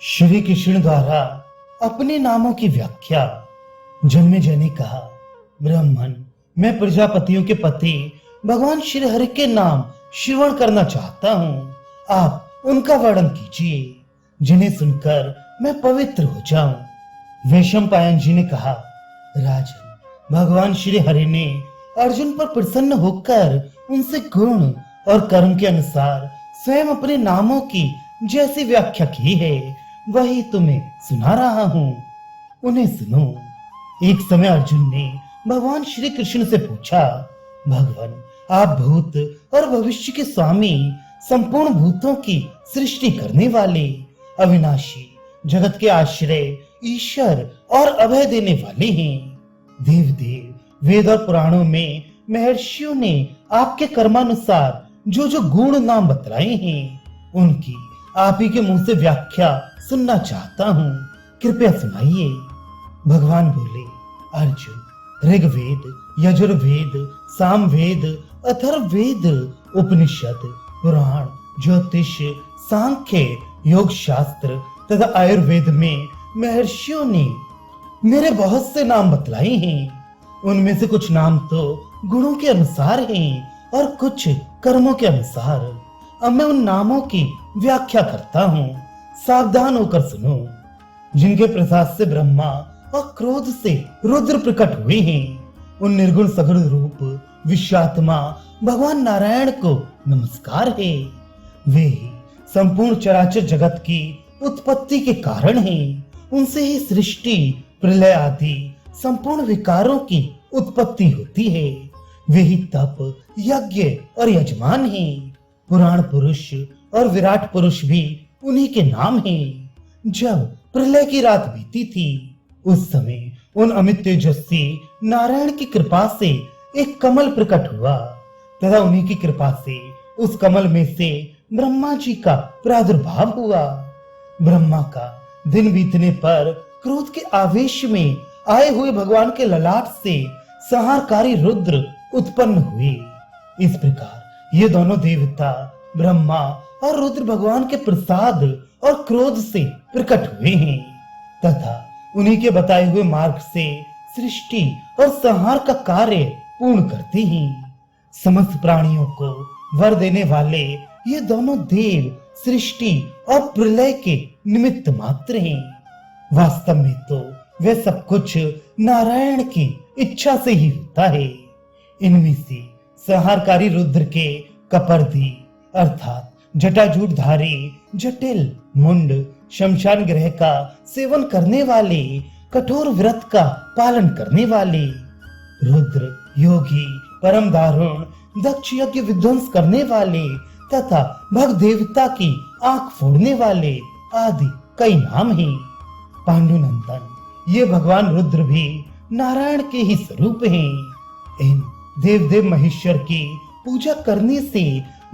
श्री कृष्ण द्वारा अपने नामों की व्याख्या। जन्मेजय ने कहा, ब्राह्मण, मैं प्रजापतियों के पति भगवान श्री हरि के नाम श्रवण करना चाहता हूँ। आप उनका वर्णन कीजिए, जिन्हें सुनकर मैं पवित्र हो जाऊं। वैशंपायन जी ने कहा, राजन, भगवान श्री हरि ने अर्जुन पर प्रसन्न होकर उनसे गुण और कर्म के अनुसार स्वयं अपने नामों की जैसी व्याख्या की है, वही तुम्हें सुना रहा हूँ। उन्हें सुनो। एक समय अर्जुन ने भगवान श्री कृष्ण से पूछा, भगवान, आप भूत और भविष्य के स्वामी, संपूर्ण भूतों की सृष्टि करने वाले, अविनाशी, जगत के आश्रय, ईश्वर और अभय देने वाले हैं। देव देव, वेद और पुराणों में महर्षियों ने आपके कर्मानुसार जो जो गुण नाम बतलाए हैं, उनकी आप ही के मुंह से व्याख्या सुनना चाहता हूँ, कृपया सुनाइए। भगवान बोले, अर्जुन, ऋग्वेद, यजुर्वेद, सामवेद, अथर्ववेद, उपनिषद, पुराण, ज्योतिष, सांख्य, योग शास्त्र तथा आयुर्वेद में महर्षियों ने मेरे बहुत से नाम बतलाए हैं। उनमें से कुछ नाम तो गुणों के अनुसार हैं और कुछ कर्मों के अनुसार। अब मैं उन नामों की व्याख्या करता हूँ, सावधान होकर सुनो। जिनके प्रसाद से ब्रह्मा और क्रोध से रुद्र प्रकट हुए हैं, उन निर्गुण सगुण रूप विश्वात्मा भगवान नारायण को नमस्कार है। वे ही संपूर्ण चराचर जगत की उत्पत्ति के कारण हैं। उनसे ही सृष्टि, प्रलय आदि संपूर्ण विकारों की उत्पत्ति होती है। वे ही तप, यज्ञ और यजमान हैं। पुराण पुरुष और विराट पुरुष भी उन्हीं के नाम हैं। जब प्रलय की रात बीती थी, उस समय उन अमित तेजस्वी नारायण की कृपा से एक कमल प्रकट हुआ तथा उन्हीं की कृपा से उस कमल में से ब्रह्मा जी का प्रादुर्भाव हुआ। ब्रह्मा का दिन बीतने पर क्रोध के आवेश में आए हुए भगवान के ललाट से संहारकारी रुद्र उत्पन्न हुए। इस प्रकार ये दोनों देवता ब्रह्मा और रुद्र भगवान के प्रसाद और क्रोध से प्रकट हुए हैं तथा उन्हीं के बताए हुए मार्ग से सृष्टि और संहार का कार्य पूर्ण करते हैं। समस्त प्राणियों को वर देने वाले ये दोनों देव सृष्टि और प्रलय के निमित्त मात्र हैं। वास्तव में तो वे सब कुछ नारायण की इच्छा से ही होता है। इनमें से संहारकारी रुद्र के कपर्दी अर्थात जटाजूटधारी, जटिल मुंड, शमशान ग्रह का सेवन करने वाले, कठोर व्रत का पालन करने वाले, रुद्र योगी, परम दारुण, दक्ष यज्ञ विध्वंस करने वाले तथा भग देवता की आंख फोड़ने वाले आदि कई नाम हैं। पांडुनंदन, ये भगवान रुद्र भी नारायण के ही स्वरूप हैं। इन देव देव महेश्वर की पूजा करने से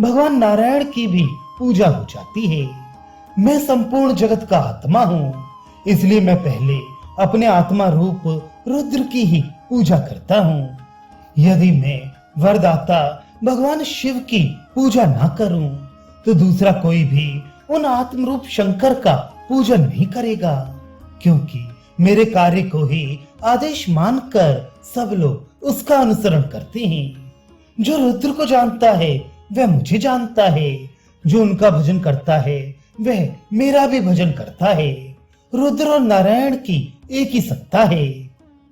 भगवान नारायण की भी पूजा हो जाती है। मैं संपूर्ण जगत का आत्मा हूँ, इसलिए मैं पहले अपने आत्मा रूप रुद्र की ही पूजा करता हूँ। यदि मैं वरदाता भगवान शिव की पूजा ना करूं, तो दूसरा कोई भी उन आत्म रूप शंकर का पूजन नहीं करेगा, क्योंकि मेरे कार्य को ही आदेश मानकर सब लोग उसका अनुसरण करते हैं। जो रुद्र को जानता है वह मुझे जानता है, जो उनका भजन करता है वह मेरा भी भजन करता है। रुद्र और नारायण की एक ही सत्ता है,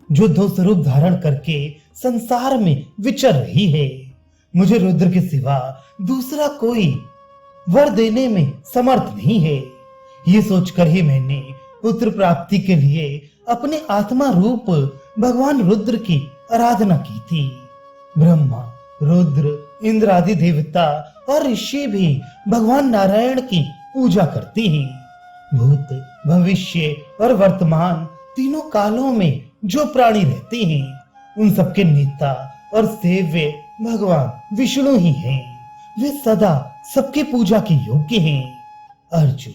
जो दो स्वरूप धारण करके संसार में विचर रही है। मुझे रुद्र के सिवा दूसरा कोई वर देने में समर्थ नहीं है। ये सोचकर ही मैंने पुत्र प्राप्ति के लिए अपने आत्मा रूप भगवान रुद्र की आराधना की थी। ब्रह्मा, रुद्र, इंद्र आदि देवता और ऋषि भी भगवान नारायण की पूजा करते हैं। भूत, भविष्य और वर्तमान तीनों कालों में जो प्राणी रहते हैं, उन सबके नेता और सेव्य भगवान विष्णु ही हैं। वे सदा सबके पूजा के योग्य हैं। अर्जुन,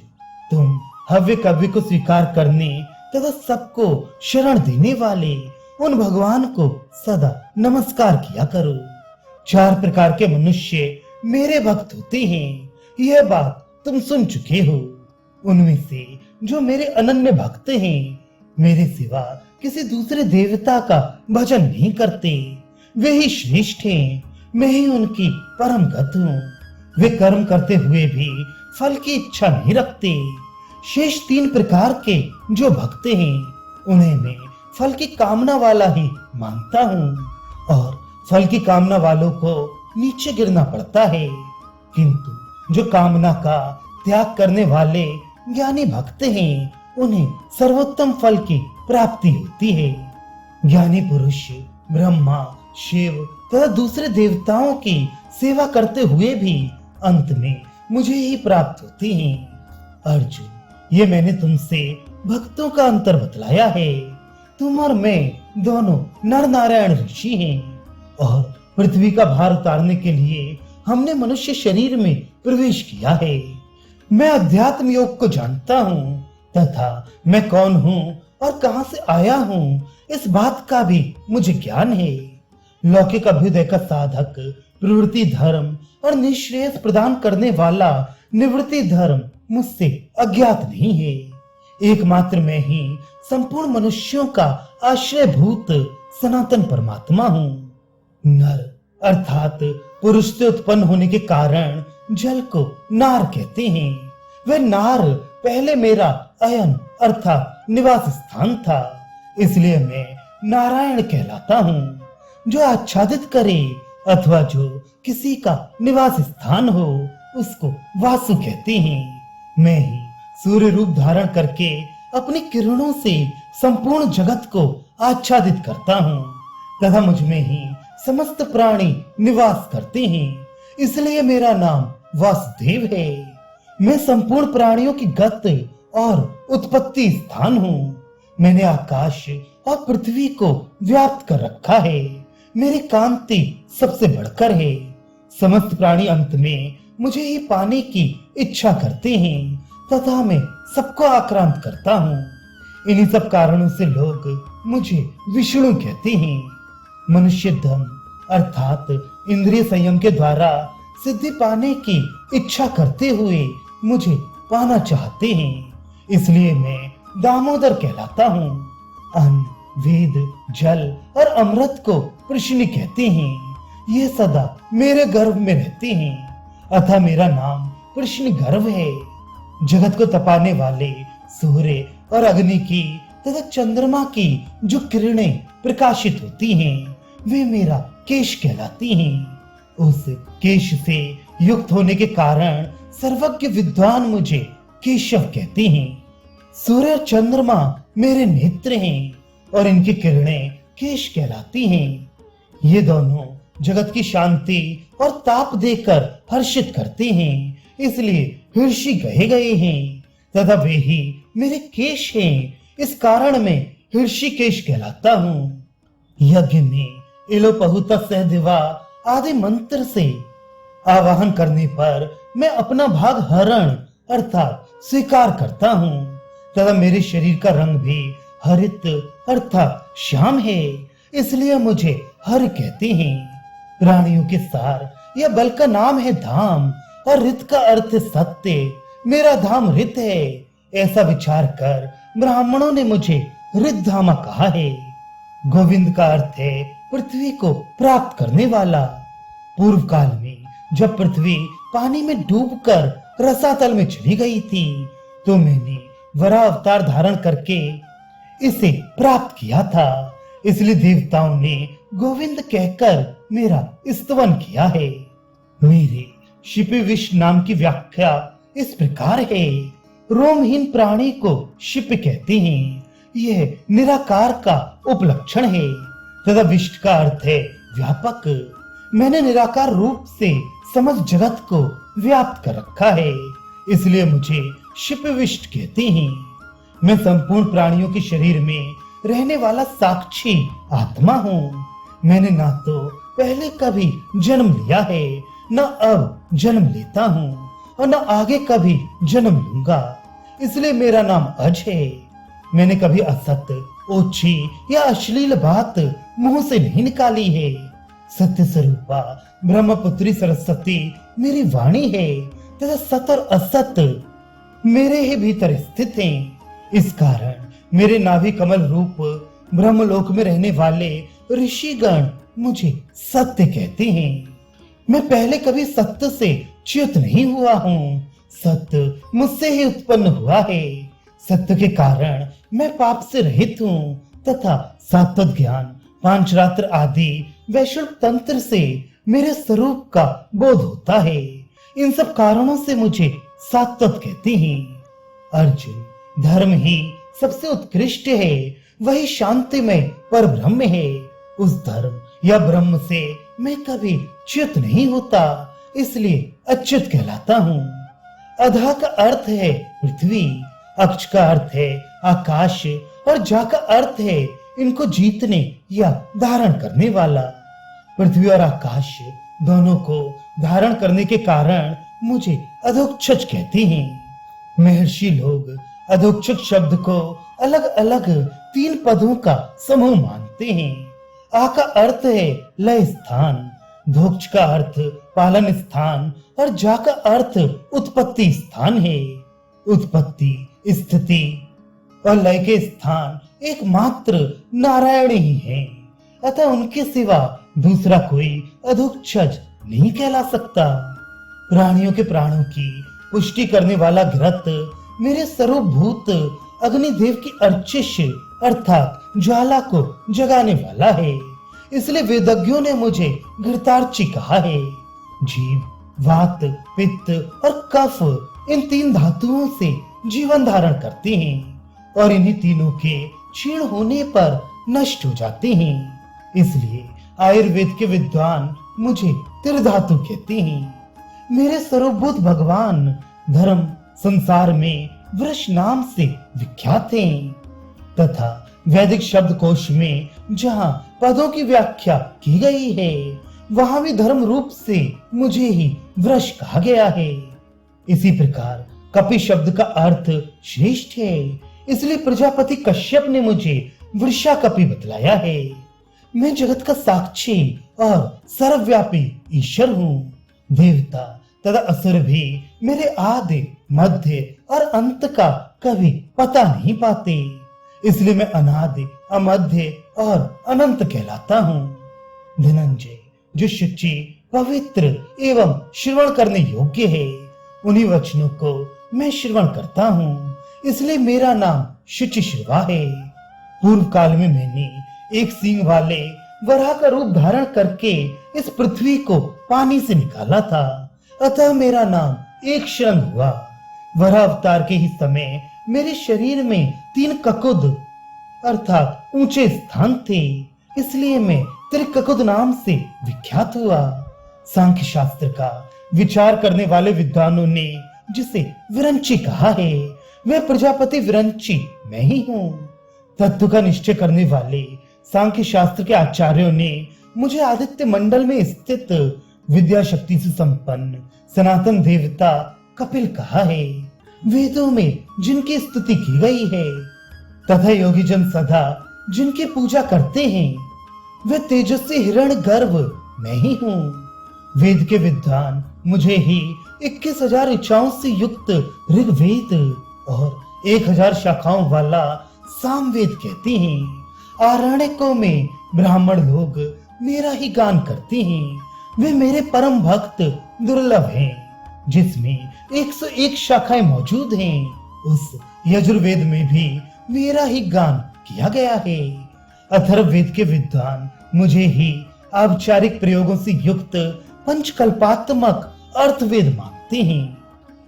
तुम हव्य कव्य को स्वीकार करने तथा सबको शरण देने वाले उन भगवान को सदा नमस्कार किया करो। 4 प्रकार के मनुष्य मेरे भक्त होते हैं, यह बात तुम सुन चुके हो। उनमें से जो मेरे अनन्य भक्त हैं, मेरे सिवा किसी दूसरे देवता का भजन नहीं करते, वे ही श्रेष्ठ हैं। मैं ही उनकी परम गत हूँ। वे कर्म करते हुए भी फल की इच्छा नहीं रखते। शेष 3 प्रकार के जो भक्त हैं, उन्हें मैं फल की कामना वाला ही मानता हूँ और फल की कामना वालों को नीचे गिरना पड़ता है। किंतु जो कामना का त्याग करने वाले ज्ञानी भक्त हैं, उन्हें सर्वोत्तम फल की प्राप्ति होती है। ज्ञानी पुरुष ब्रह्मा, शिव तथा दूसरे देवताओं की सेवा करते हुए भी अंत में मुझे ही प्राप्त होती हैं। अर्जुन, ये मैंने तुमसे भक्तों का अंतर बतलाया है। तुम और मैं दोनों नर नारायण ऋषि हैं और पृथ्वी का भार उतारने के लिए हमने मनुष्य शरीर में प्रवेश किया है। मैं अध्यात्म योग को जानता हूँ तथा मैं कौन हूँ और कहां से आया हूँ, इस बात का भी मुझे ज्ञान है। लौकिक अभ्युदय का साधक प्रवृत्ति धर्म और निःश्रेयस प्रदान करने वाला निवृत्ति धर्म मुझसे अज्ञात नहीं है। एकमात्र मैं ही संपूर्ण मनुष्यों का आश्रयभूत सनातन परमात्मा हूँ। नर अर्थात पुरुष से उत्पन्न होने के कारण जल को नार कहते हैं। वह नार पहले मेरा अयन अर्थात निवास स्थान था, इसलिए मैं नारायण कहलाता हूँ। जो आच्छादित करे अथवा जो किसी का निवास स्थान हो, उसको वासु कहते हैं। मैं ही सूर्य रूप धारण करके अपनी किरणों से संपूर्ण जगत को आच्छादित करता हूँ तथा मुझ में ही समस्त प्राणी निवास करते हैं, इसलिए मेरा नाम वासुदेव है। मैं संपूर्ण प्राणियों की गत और उत्पत्ति स्थान हूँ। मैंने आकाश और पृथ्वी को व्याप्त कर रखा है। मेरी कांति सबसे बढ़कर है। समस्त प्राणी अंत में मुझे ही पाने की इच्छा करते हैं तथा मैं सबको आक्रांत करता हूँ। इन्हीं सब कारणों से लोग मुझे विष्णु कहते हैं। मनुष्य धम अर्थात इंद्रिय संयम के द्वारा सिद्धि पाने की इच्छा करते हुए मुझे पाना चाहते हैं, इसलिए मैं दामोदर कहलाता हूँ। अन्न, वेद, जल और अमृत को कृष्ण कहते हैं। ये सदा मेरे गर्भ में रहते हैं, अतः मेरा नाम कृष्ण गर्भ है। जगत को तपाने वाले सूर्य और अग्नि की तथा चंद्रमा की जो किरणें प्रकाशित होती हैं, वे मेरा केश कहलाती हैं। उस केश से युक्त होने के कारण सर्वज्ञ विद्वान मुझे केशव कहते हैं। सूर्य और चंद्रमा मेरे नेत्र हैं और इनकी किरणें केश कहलाती हैं। ये दोनों जगत की शांति और ताप देकर हर्षित करते हैं, इसलिए हर्षि कहे गए हैं तथा वे ही मेरे केश हैं। इस कारण मैं हृषिकेश कहलाता हूँ। यज्ञ में इलोपहुत सहदेवा आदि मंत्र से आवाहन करने पर मैं अपना भाग हरण अर्थात स्वीकार करता हूँ तथा मेरे शरीर का रंग भी हरित अर्थात श्याम है, इसलिए मुझे हर कहते हैं। प्राणियों के सार यह बल का नाम है धाम और रित का अर्थ सत्य। मेरा धाम रित है, ऐसा विचार कर ब्राह्मणों ने मुझे रितधामा कहा है। गोविंद का अर्थ है पृथ्वी को प्राप्त करने वाला। पूर्व काल में जब पृथ्वी पानी में डूबकर रसातल में चली गई थी, तो मैंने वराह अवतार धारण करके इसे प्राप्त किया था, इसलिए देवताओं ने गोविंद कहकर मेरा स्तवन किया है। मेरे शिपि विष नाम की व्याख्या इस प्रकार है। रोमहीन प्राणी को शिप कहते हैं। यह निराकार का उपलक्षण है तथा विष्ट का अर्थ है व्यापक। मैंने निराकार रूप से समस्त जगत को व्याप्त कर रखा है, इसलिए मुझे शिप विष्ट कहते हैं। मैं संपूर्ण प्राणियों के शरीर में रहने वाला साक्षी आत्मा हूँ। मैंने ना तो पहले कभी जन्म लिया है, न अब जन्म लेता हूँ और न आगे कभी जन्म लूंगा, इसलिए मेरा नाम अज है। मैंने कभी असत्य, ओछी या अश्लील बात मुंह से नहीं निकाली है। सत्य स्वरूपा ब्रह्मपुत्री सरस्वती मेरी वाणी है तथा सत और असत मेरे ही भीतर स्थित हैं। इस कारण मेरे नाभि कमल रूप ब्रह्मलोक में रहने वाले ऋषिगण मुझे सत्य कहते हैं। मैं पहले कभी सत्य से च्युत नहीं हुआ हूँ। सत्य मुझसे ही उत्पन्न हुआ है। सत्य के कारण मैं पाप से रहित हूँ तथा सात्वत ज्ञान, पांचरात्र आदि वैष्णव तंत्र से मेरे स्वरूप का बोध होता है। इन सब कारणों से मुझे सात्वत कहते हैं। अर्जुन, धर्म ही सबसे उत्कृष्ट है, वही शांतिमय पर ब्रह्म है। उस धर्म या ब्रह्म से मैं कभी च्युत नहीं होता, इसलिए अच्युत कहलाता हूँ। अधा का अर्थ है पृथ्वी, अक्ष का अर्थ है आकाश और जा का अर्थ है इनको जीतने या धारण करने वाला। पृथ्वी और आकाश दोनों को धारण करने के कारण मुझे अधोक्षज कहते हैं। महर्षि लोग अधोक्षज शब्द को अलग अलग 3 पदों का समूह मानते हैं। आ का अर्थ है लय स्थान, धोक्ष का अर्थ पालन स्थान और जा का अर्थ उत्पत्ति स्थान है। उत्पत्ति, स्थिति और लय के स्थान एकमात्र नारायण ही हैं, अतः उनके सिवा दूसरा कोई अधोक्षज नहीं कहला सकता। प्राणियों के प्राणों की पुष्टि करने वाला घृत मेरे स्वरूपभूत अग्निदेव की अर्चिष अर्थात ज्वाला को जगाने वाला है। इसलिए वेदज्ञों ने मुझे घृतार्ची कहा है। जीव, वात, पित्त और कफ इन 3 धातुओं से जीवन धारण करते हैं और इन्हीं तीनों के क्षीण होने पर नष्ट हो जाते हैं। इसलिए आयुर्वेद के विद्वान मुझे त्रिधातु कहते हैं। मेरे स्वरूपभूत भगवान धर्म संसार में वृष नाम से विख्यात हैं तथा वैदिक शब्दकोश में जहाँ पदों की व्याख्या की गई है वहां भी धर्म रूप से मुझे ही वृष कहा गया है। इसी प्रकार कपि शब्द का अर्थ श्रेष्ठ है, इसलिए प्रजापति कश्यप ने मुझे वृषा कपि बतलाया है। मैं जगत का साक्षी और सर्वव्यापी ईश्वर हूँ। देवता तथा असुर भी मेरे आदि, मध्य और अंत का कभी पता नहीं पाते, इसलिए मैं अनादि, अमध्य और अनंत कहलाता हूँ। धनंजय, जो शुचि, पवित्र एवं श्रवण करने योग्य है, उन्हीं वचनों को मैं श्रवण करता हूँ, इसलिए मेरा नाम शुचि श्रवा है। पूर्व काल में मैंने एक सींग वाले वराह का रूप धारण करके इस पृथ्वी को पानी से निकाला था, अतः मेरा नाम एक श्रृंग हुआ। वराह अवतार के ही समय मेरे शरीर में 3 ककुद अर्थात ऊंचे स्थान थे, इसलिए मैं त्रिककुद नाम से विख्यात हुआ। सांख्य शास्त्र का विचार करने वाले विद्वानों ने जिसे विरंची कहा है, वह प्रजापति विरंची मैं ही हूँ। तत्व का निश्चय करने वाले सांख्य शास्त्र के आचार्यों ने मुझे आदित्य मंडल में स्थित विद्या शक्ति से संपन्न सनातन देवता कपिल कहा है। वेदों में जिनकी स्तुति की गई है तथा योगी जन सदा जिनकी पूजा करते हैं, वे तेजस्वी हिरण्य गर्भ मैं ही हूँ। वेद के विद्वान मुझे ही 21,000 ऋचाओं से युक्त ऋग्वेद और 1,000 शाखाओं वाला सामवेद कहते हैं। आरण्यकों में ब्राह्मण लोग मेरा ही गान करते हैं। वे मेरे परम भक्त दुर्लभ हैं, जिसमें 101 शाखाएं मौजूद हैं। उस यजुर्वेद में भी मेरा ही गान किया गया है। अथर्ववेद के विद्वान मुझे ही औपचारिक प्रयोगों से युक्त पंचकल्पात्मक अर्थवेद मानते हैं।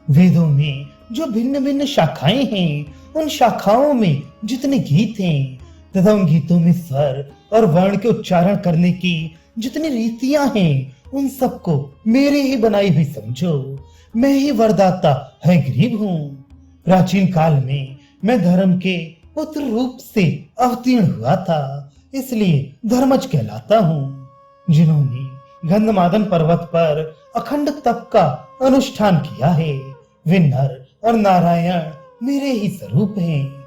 वेदों में जो भिन्न भिन्न शाखाएं हैं, उन शाखाओं में जितने गीत हैं तथा उन गीतों में स्वर और वर्ण के उच्चारण करने की जितनी रीतियां हैं, उन सबको मेरे ही बनाई हुई समझो। मैं ही वरदाता है गरीब हूँ। प्राचीन काल में मैं धर्म के पुत्र रूप से अवतीर्ण हुआ था, इसलिए धर्मज कहलाता हूँ। जिन्होंने गंधमादन पर्वत पर अखंड तप का अनुष्ठान किया है, वे नर और नारायण मेरे ही स्वरूप हैं।